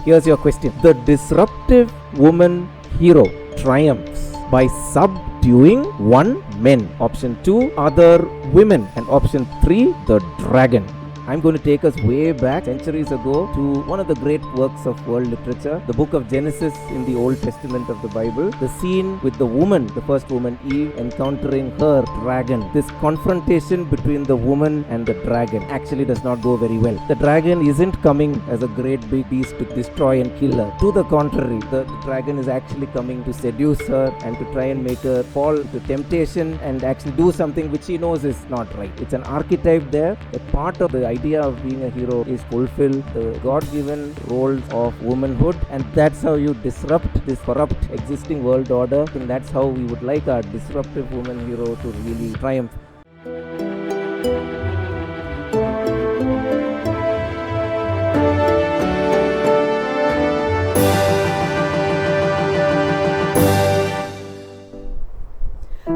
Here's your question. The disruptive woman hero triumphs by subduing 1. Men, option 2. Other women, and option 3. The dragon. I'm going to take us way back centuries ago to one of the great works of world literature, the book of Genesis in the Old Testament of the Bible. The scene with the woman, the first woman Eve, encountering her dragon. This confrontation between the woman and the dragon actually does not go very well. The dragon isn't coming as a great big beast to destroy and kill her. To the contrary, the dragon is actually coming to seduce her and to try and make her fall to temptation and actually do something which she knows is not right. It's an archetype there. A part of the idea of being a hero is fulfill the God-given roles of womanhood, and that's how you disrupt this corrupt existing world order, and that's how we would like our disruptive woman hero to really triumph.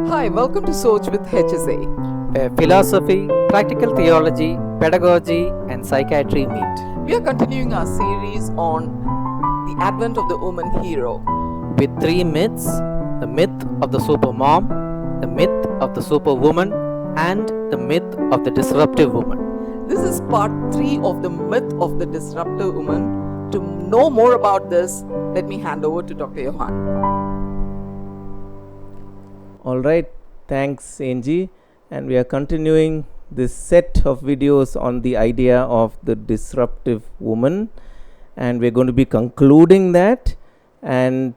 Hi, welcome to Soch with hSA. Where philosophy, practical theology, pedagogy, and psychiatry meet. We are continuing our series on the advent of the woman hero. With 3 myths: the myth of the super mom, the myth of the super woman, and the myth of the disruptive woman. This is part 3 of the myth of the disruptive woman. To know more about this, let me hand over to Dr. Johan. All right, thanks Angie. And we are continuing this set of videos on the idea of the disruptive woman, and we're going to be concluding that. And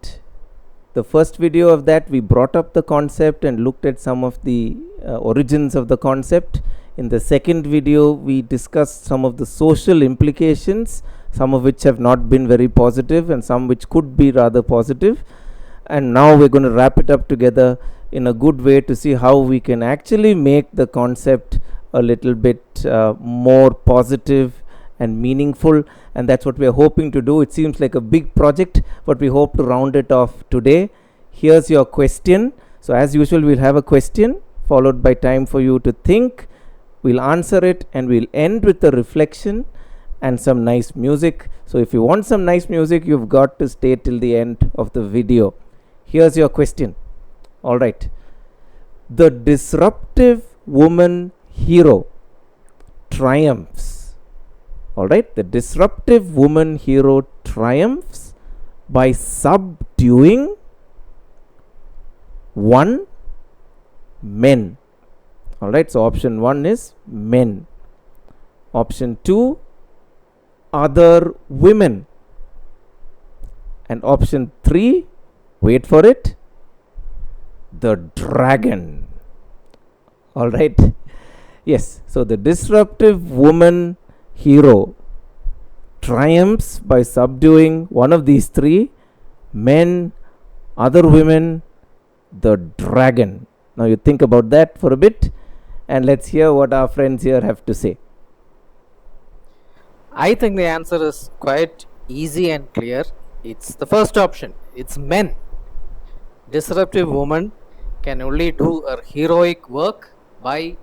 the first video of that, we brought up the concept and looked at some of the origins of the concept. In the second video, we discussed some of the social implications, some of which have not been very positive and some which could be rather positive. And now we're going to wrap it up together in a good way to see how we can actually make the concept a little bit more positive and meaningful, and that's what we are hoping to do. It seems like a big project, but we hope to round it off today. Here's your question. So as usual, we'll have a question followed by time for you to think. We'll answer it and we'll end with a reflection and some nice music. So if you want some nice music, you've got to stay till the end of the video. Here's your question. All right. The disruptive woman hero triumphs. All right. The disruptive woman hero triumphs by subduing 1. Men. All right. So option 1 is men. Option 2, other women. And option 3, wait for it, the dragon. All right. Yes. So the disruptive woman hero triumphs by subduing one of these 3: men, other women, the dragon. Now you think about that for a bit, and let's hear what our friends here have to say. I think the answer is quite easy and clear. It's the first option. It's men. Disruptive woman can only do her heroic work by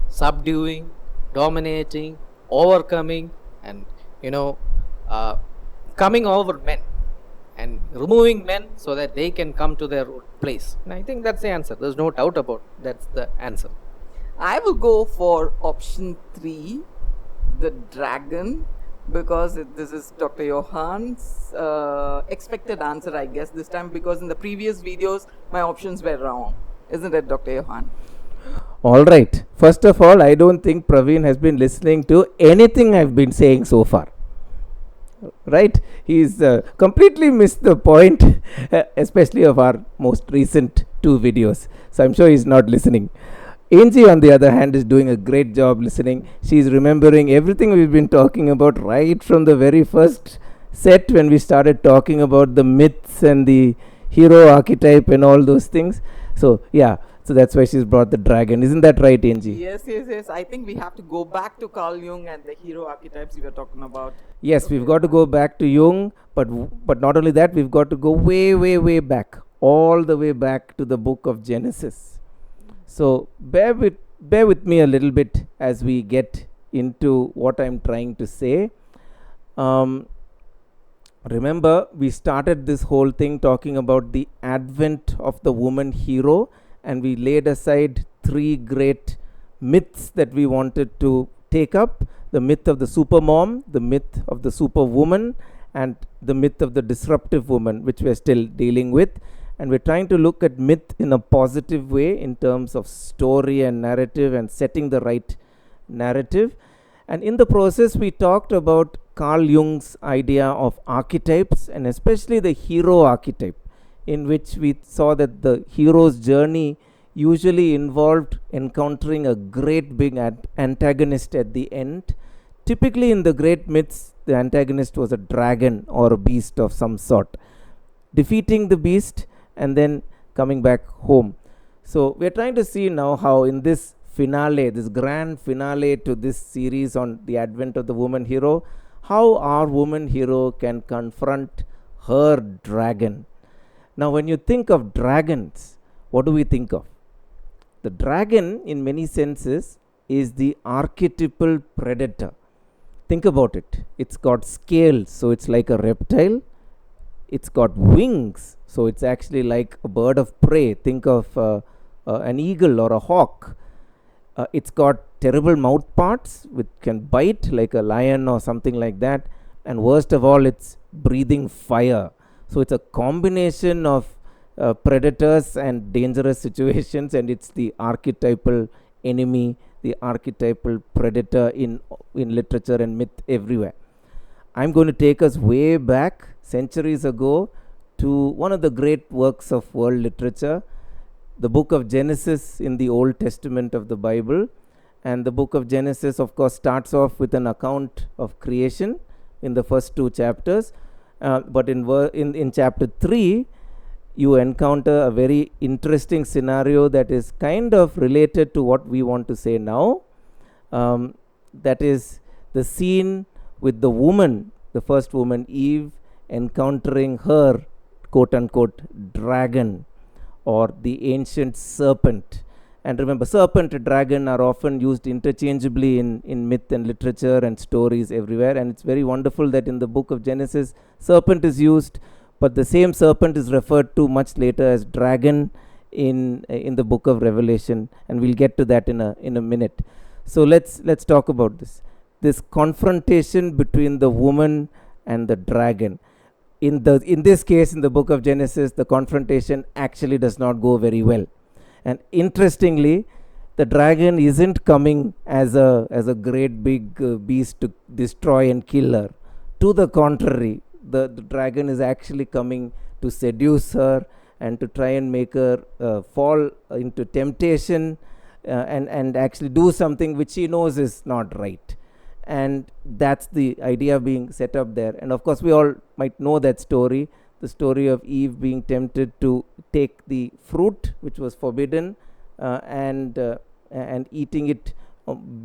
subduing, dominating, overcoming, and coming over men and removing men so that they can come to their place. And I think that's the answer. There's no doubt about it. That's the answer. I will go for option 3, the dragon, because this is Dr. Johan's expected answer, I guess, this time, because in the previous videos, my options were wrong. Isn't it, Dr. Johan? All right. First of all, I don't think Praveen has been listening to anything I've been saying so far. Right? He's completely missed the point, especially of our most recent 2 videos. So I'm sure he's not listening. Angie, on the other hand, is doing a great job listening. She's remembering everything we've been talking about right from the very first set when we started talking about the myths and the hero archetype and all those things. So, yeah. So that's why she's brought the dragon. Isn't that right, Angie? Yes. I think we have to go back to Carl Jung and the hero archetypes we were talking about. Yes, we've got to go back to Jung, but not only that, we've got to go way back, all the way back to the book of Genesis. So bear with me a little bit as we get into what I'm trying to say. Remember, we started this whole thing talking about the advent of the woman hero, and we laid aside three great myths that we wanted to take up: the myth of the supermom, the myth of the superwoman, and the myth of the disruptive woman, which we're still dealing with. And we're trying to look at myth in a positive way in terms of story and narrative and setting the right narrative. And in the process, we talked about Carl Jung's idea of archetypes, and especially the hero archetype, in which we saw that the hero's journey usually involved encountering a great big antagonist at the end. Typically, in the great myths, the antagonist was a dragon or a beast of some sort, defeating the beast and then coming back home. So, we're trying to see now how in this finale, this grand finale to this series on the advent of the woman hero, how our woman hero can confront her dragon. Now, when you think of dragons, what do we think of? The dragon, in many senses, is the archetypal predator. Think about it. It's got scales, so it's like a reptile. It's got wings, so it's actually like a bird of prey. Think of an eagle or a hawk. It's got terrible mouth parts which can bite like a lion or something like that. And worst of all, it's breathing fire. So it's a combination of predators and dangerous situations, and it's the archetypal enemy, the archetypal predator in literature and myth everywhere. I'm going to take us way back, centuries ago, to one of the great works of world literature, the book of Genesis in the Old Testament of the Bible. And the book of Genesis, of course, starts off with an account of creation in the first two chapters. But in chapter 3, you encounter a very interesting scenario that is kind of related to what we want to say now. That is the scene with the woman, the first woman, Eve, encountering her quote unquote dragon, or the ancient serpent. And remember, serpent and dragon are often used interchangeably in myth and literature and stories everywhere. And it's very wonderful that in the book of Genesis, serpent is used, but the same serpent is referred to much later as dragon in the book of Revelation. And we'll get to that in a minute. So let's talk about this confrontation between the woman and the dragon. In this case, in the book of Genesis, the confrontation actually does not go very well. And interestingly, the dragon isn't coming as a great big beast to destroy and kill her. To the contrary, the dragon is actually coming to seduce her and to try and make her fall into temptation and actually do something which she knows is not right. And that's the idea being set up there. And of course, we all might know that story, the story of Eve being tempted to take the fruit which was forbidden and eating it,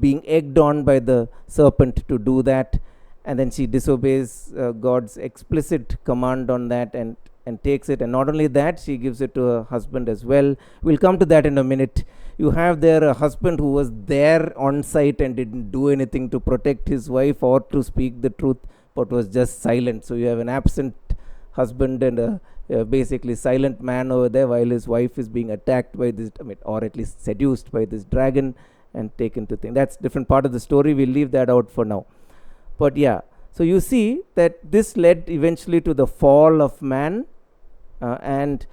being egged on by the serpent to do that. And then she disobeys God's explicit command on that and takes it. And not only that, she gives it to her husband as well. We'll come to that in a minute. You have there a husband who was there on site and didn't do anything to protect his wife or to speak the truth, but was just silent. So you have an absent husband and a basically silent man over there, while his wife is being attacked by this, or at least seduced by this dragon and taken to thing. That's different part of the story. We'll leave that out for now. But yeah, so you see that this led eventually to the fall of man, and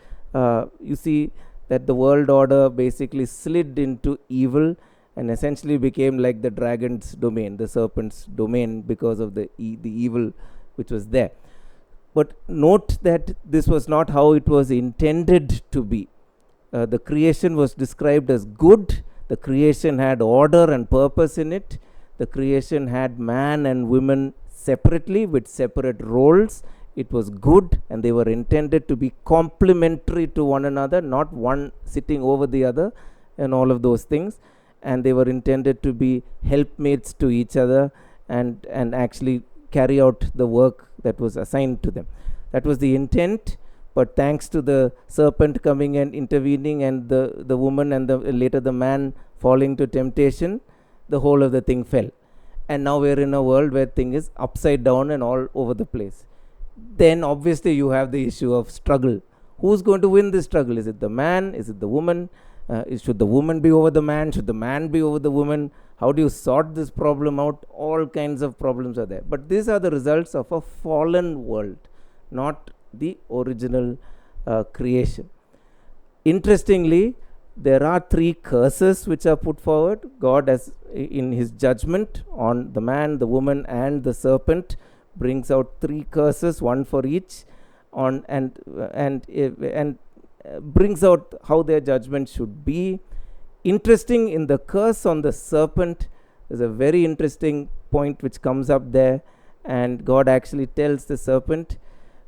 you see that the world order basically slid into evil and essentially became like the dragon's domain, the serpent's domain, because of the evil which was there. But note that this was not how it was intended to be. The creation was described as good. The creation had order and purpose in it. The creation had man and women separately with separate roles. It was good, and they were intended to be complementary to one another, not one sitting over the other, and all of those things. And they were intended to be helpmates to each other and actually carry out the work that was assigned to them. That was the intent. But thanks to the serpent coming and intervening, and the woman and later the man falling to temptation, the whole of the thing fell. And now we're in a world where thing is upside down and all over the place. then obviously you have the issue of struggle. Who's going to win this struggle? Is it the man? Is it the woman? Should the woman be over the man? Should the man be over the woman? How do you sort this problem out? All kinds of problems are there. But these are the results of a fallen world, not the original creation. Interestingly, there are 3 curses which are put forward. God, as in his judgment on the man, the woman, and the serpent, brings out 3 curses, one for each, on and brings out how their judgment should be. Interesting, in the curse on the serpent, there's a very interesting point which comes up there, and God actually tells the serpent,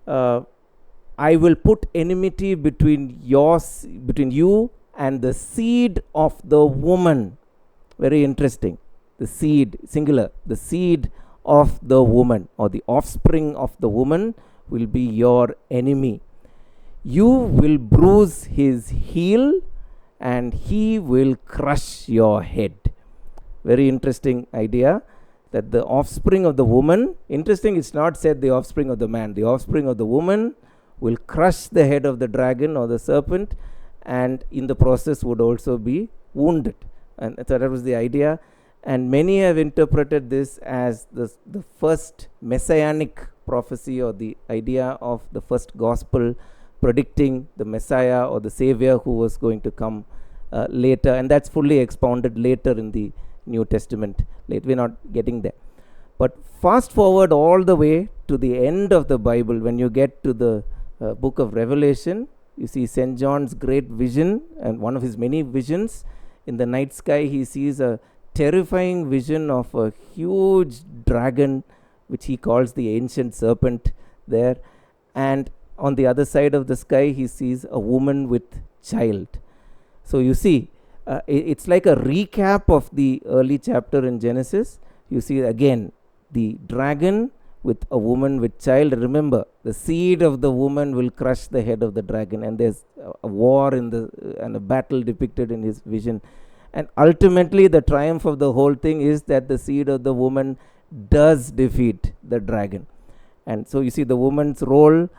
I will put enmity between you and the seed of the woman. Very interesting. The seed, singular, the seed of the woman, or the offspring of the woman, will be your enemy. You will bruise his heel, and he will crush your head. Very interesting idea, that the offspring of the woman, interesting, it's not said the offspring of the man, the offspring of the woman will crush the head of the dragon or the serpent, and in the process would also be wounded. And so that was the idea. And many have interpreted this as the first messianic prophecy, or the idea of the first gospel predicting the Messiah or the Savior who was going to come later. And that's fully expounded later in the New Testament. We're not getting there. But fast forward all the way to the end of the Bible, when you get to the book of Revelation, you see St. John's great vision, and one of his many visions. In the night sky, he sees a terrifying vision of a huge dragon, which he calls the ancient serpent there. And on the other side of the sky, he sees a woman with child. So you see, it's like a recap of the early chapter in Genesis. You see again the dragon with a woman with child. Remember, the seed of the woman will crush the head of the dragon, and there's a war and a battle depicted in his vision. And ultimately, the triumph of the whole thing is that the seed of the woman does defeat the dragon. And so you see the woman's role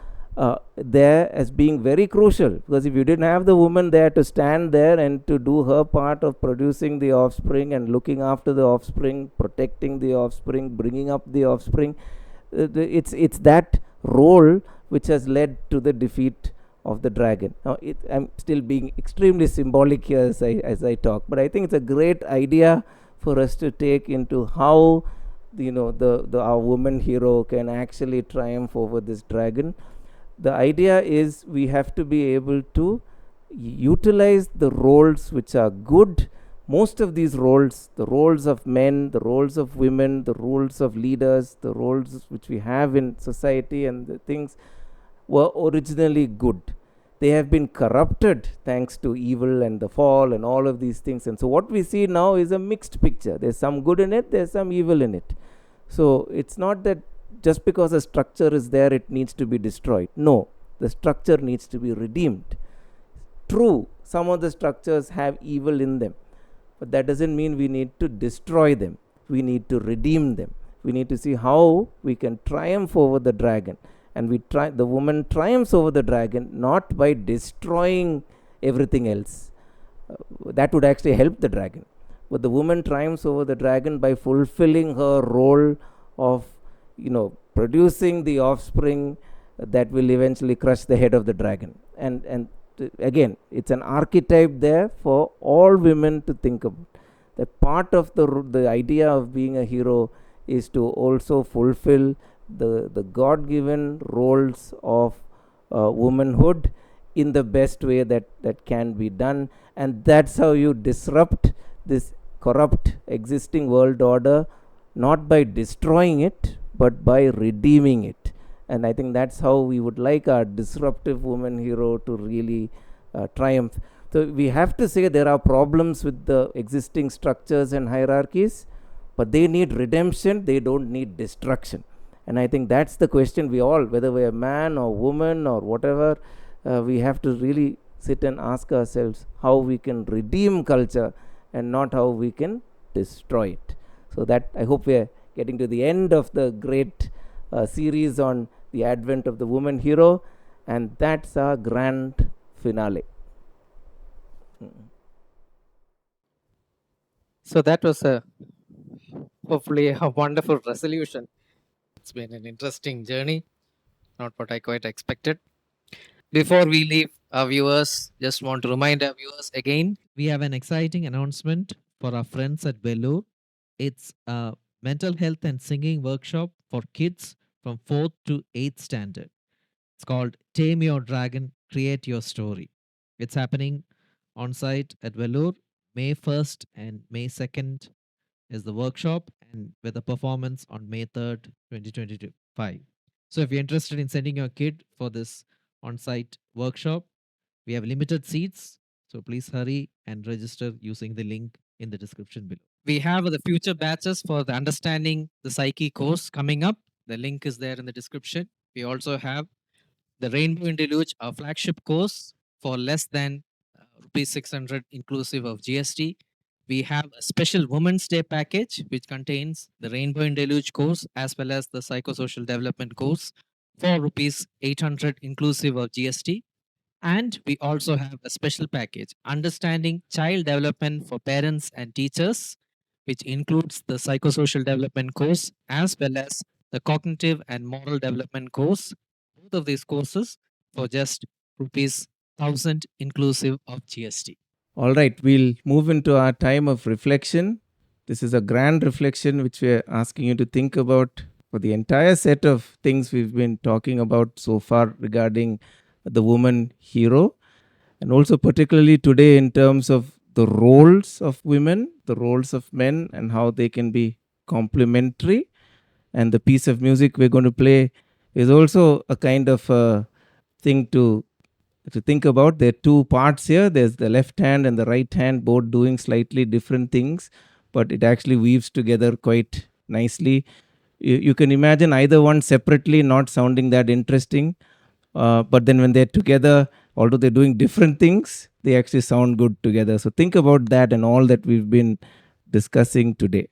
there as being very crucial, because if you didn't have the woman there to stand there and to do her part of producing the offspring and looking after the offspring, protecting the offspring, bringing up the offspring, it's that role which has led to the defeat of the dragon. Now, I'm still being extremely symbolic here as I talk, but I think it's a great idea for us to take into how our woman hero can actually triumph over this dragon. The idea is we have to be able to utilize the roles which are good. Most of these roles, the roles of men, the roles of women, the roles of leaders, the roles which we have in society and the things, were originally good. They have been corrupted thanks to evil and the fall and all of these things. And so what we see now is a mixed picture. There's some good in it, there's some evil in it. So it's not that just because a structure is there, it needs to be destroyed. No, the structure needs to be redeemed. True, some of the structures have evil in them, but that doesn't mean we need to destroy them. We need to redeem them. We need to see how we can triumph over the dragon. And the woman triumphs over the dragon not by destroying everything else. That would actually help the dragon. But the woman triumphs over the dragon by fulfilling her role of producing the offspring that will eventually crush the head of the dragon. And again, it's an archetype there for all women to think about. That part of the idea of being a hero is to also fulfill the God-given roles of womanhood in the best way that can be done. And that's how you disrupt this corrupt existing world order, not by destroying it, but by redeeming it. And I think that's how we would like our disruptive woman hero to really triumph. So we have to say there are problems with the existing structures and hierarchies, but they need redemption, they don't need destruction. And I think that's the question we all, whether we're man or woman or whatever, we have to really sit and ask ourselves how we can redeem culture and not how we can destroy it. So that, I hope we're getting to the end of the great series on the advent of the woman hero, and that's our grand finale. So that was hopefully a wonderful resolution. It's been an interesting journey, not what I quite expected. Before we leave our viewers, just want to remind our viewers again, we have an exciting announcement for our friends at Vellore. It's a mental health and singing workshop for kids from 4th to 8th standard. It's called Tame Your Dragon, Create Your Story. It's happening on site at Vellore, May 1st and May 2nd is the workshop, and with a performance on May 3rd, 2025. So if you're interested in sending your kid for this on-site workshop, we have limited seats. So please hurry and register using the link in the description below. We have the future batches for the Understanding the Psyche course coming up. The link is there in the description. We also have the Rainbow in Deluge, our flagship course for less than rupees 600 inclusive of GST. We have a special Women's Day package which contains the Rainbow in Deluge course as well as the Psychosocial Development course for rupees 800 inclusive of GST. And we also have a special package, Understanding Child Development for Parents and Teachers, which includes the Psychosocial Development course as well as the Cognitive and Moral Development course. Both of these courses for just rupees 1000 inclusive of GST. All right, we'll move into our time of reflection. This is a grand reflection which we're asking you to think about for the entire set of things we've been talking about so far regarding the woman hero, and also particularly today in terms of the roles of women, the roles of men, and how they can be complementary. And the piece of music we're going to play is also a kind of a thing to think about. There are two parts here. There's the left hand and the right hand, both doing slightly different things, but it actually weaves together quite nicely. You can imagine either one separately not sounding that interesting, but then when they're together, although they're doing different things, they actually sound good together. So think about that and all that we've been discussing today.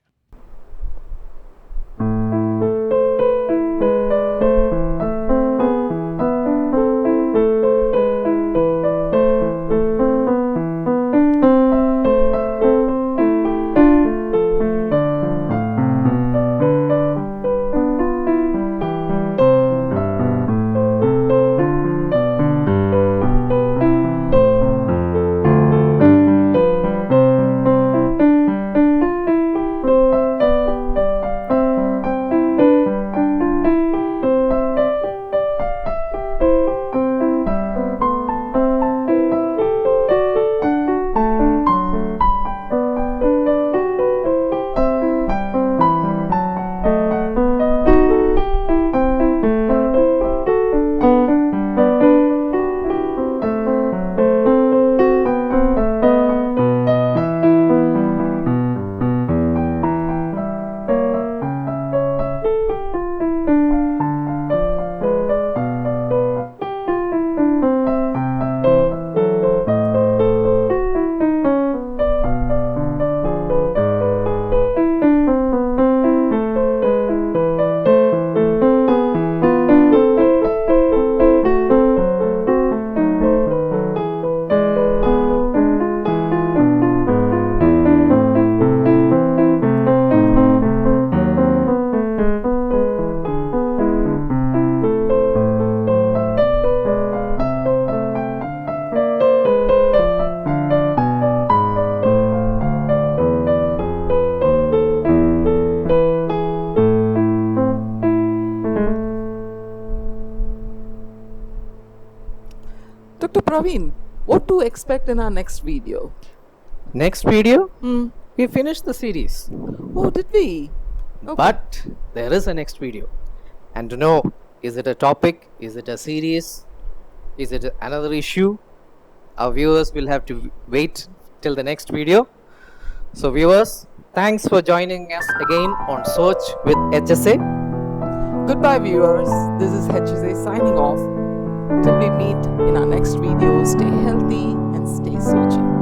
Dr. Praveen, what to expect in our next video? Next video, we finished the series. Oh, did we? Okay. But there is a next video. And to know, is it a topic? Is it a series? Is it another issue? Our viewers will have to wait till the next video. So viewers, thanks for joining us again on Soch with hSA. Goodbye viewers, this is hSA signing off. Till we meet in our next video, stay healthy and stay Soching.